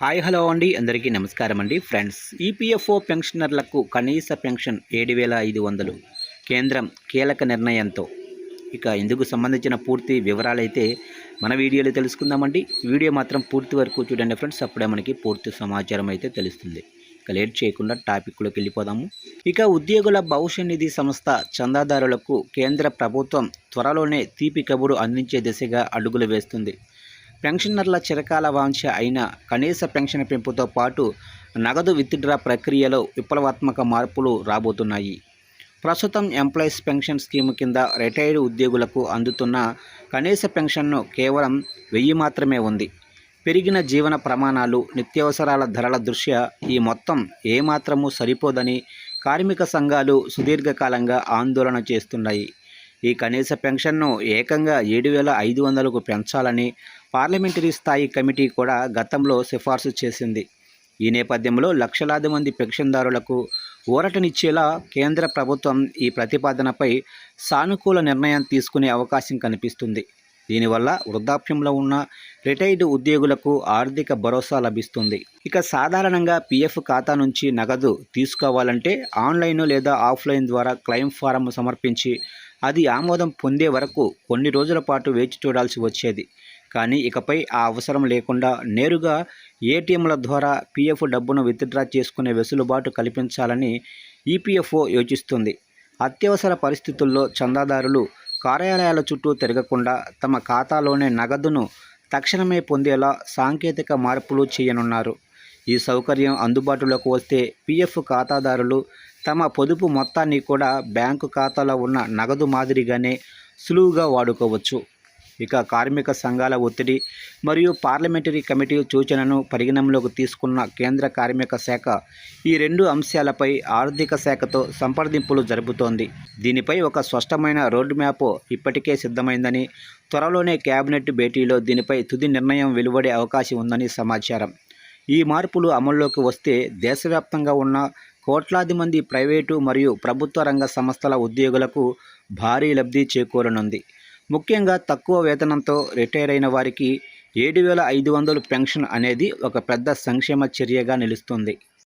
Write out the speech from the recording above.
Hi hello అండి, అందరికీ నమస్కారం అండి ఫ్రెండ్స్. ఈపీఎఫ్ఓ పెన్షనర్లకు కనీస పెన్షన్ 7,500 కేంద్రం కీలక నిర్ణయంతో ఇందుకు సంబంధించిన పూర్తి వివరాలైతే మన వీడియోలో తెలుసుకుందామండి. వీడియో మాత్రం పూర్తి వరకు చూడండి ఫ్రెండ్స్, అప్పుడే మనకి పూర్తి సమాచారం అయితే తెలుస్తుంది. లేట్ చేయకుండా టాపిక్లోకి వెళ్ళిపోదాము. ఉద్యోగుల భవిష్య నిధి సంస్థ చందాదారులకు కేంద్ర ప్రభుత్వం త్వరలోనే తీపి కబురు అందించే దిశగా అడుగులు వేస్తుంది. పెన్షనర్ల చిరకాల వాంఛ అయిన కనీస పెన్షన్ పెంపుతో పాటు నగదు విత్డ్రా ప్రక్రియలో విప్లవాత్మక మార్పులు రాబోతున్నాయి. ప్రస్తుతం ఎంప్లాయీస్ పెన్షన్ స్కీమ్ కింద రిటైర్డ్ ఉద్యోగులకు అందుతున్న కనీస పెన్షన్ను కేవలం 1000 మాత్రమే ఉంది. పెరిగిన జీవన ప్రమాణాలు, నిత్యావసరాల ధరల దృష్ట్యా ఈ మొత్తం ఏమాత్రమూ సరిపోదని కార్మిక సంఘాలు సుదీర్ఘకాలంగా ఆందోళన చేస్తున్నాయి. ఈ కనీస పెన్షన్ను ఏకంగా 7,500కు పెంచాలని పార్లమెంటరీ స్థాయి కమిటీ కూడా గతంలో సిఫార్సు చేసింది. ఈ నేపథ్యంలో లక్షలాది మంది పెన్షన్దారులకు ఊరటనిచ్చేలా కేంద్ర ప్రభుత్వం ఈ ప్రతిపాదనపై సానుకూల నిర్ణయం తీసుకునే అవకాశం కనిపిస్తుంది. దీనివల్ల వృద్ధాప్యంలో ఉన్న రిటైర్డ్ ఉద్యోగులకు ఆర్థిక భరోసా లభిస్తుంది. సాధారణంగా పీఎఫ్ ఖాతా నుంచి నగదు తీసుకోవాలంటే ఆన్లైన్ లేదా ఆఫ్లైన్ ద్వారా క్లెయిమ్ ఫారం సమర్పించి అది ఆమోదం పొందే వరకు కొన్ని రోజుల పాటు వేచి చూడాల్సి వచ్చేది. కానీ ఇకపై ఆ అవసరం లేకుండా నేరుగా ఏటీఎంల ద్వారా పీఎఫ్ డబ్బును విత్డ్రా చేసుకునే వెసులుబాటు కల్పించాలని ఈపీఎఫ్ఓ యోచిస్తుంది. అత్యవసర పరిస్థితుల్లో చందాదారులు కార్యాలయాల చుట్టూ తిరగకుండా తమ ఖాతాలోనే నగదును తక్షణమే పొందేలా సాంకేతిక మార్పులు చేయనున్నారు. ఈ సౌకర్యం అందుబాటులోకి వస్తే పీఎఫ్ ఖాతాదారులు తమ పొదుపు మొత్తాన్ని కూడా బ్యాంకు ఖాతాలో ఉన్న నగదు మాదిరిగానే సులువుగా వాడుకోవచ్చు. కార్మిక సంఘాల ఒత్తిడి మరియు పార్లమెంటరీ కమిటీ సూచనను పరిగణనలోకి తీసుకున్న కేంద్ర కార్మిక శాఖ ఈ 2 అంశాలపై ఆర్థిక శాఖతో సంప్రదింపులు జరుపుతోంది. దీనిపై ఒక స్పష్టమైన రోడ్ మ్యాప్ ఇప్పటికే సిద్ధమైందని, త్వరలోనే కేబినెట్ భేటీలో దీనిపై తుది నిర్ణయం వెలువడే అవకాశం ఉందని సమాచారం. ఈ మార్పులు అమల్లోకి వస్తే దేశవ్యాప్తంగా ఉన్న కోట్లాది మంది ప్రైవేటు మరియు ప్రభుత్వ రంగ సంస్థల ఉద్యోగులకు భారీ లబ్ధి చేకూరనుంది. ముఖ్యంగా తక్కువ వేతనంతో రిటైర్ అయిన వారికి 7,500 పెన్షన్ అనేది ఒక పెద్ద సంక్షేమ చర్యగా నిలుస్తుంది.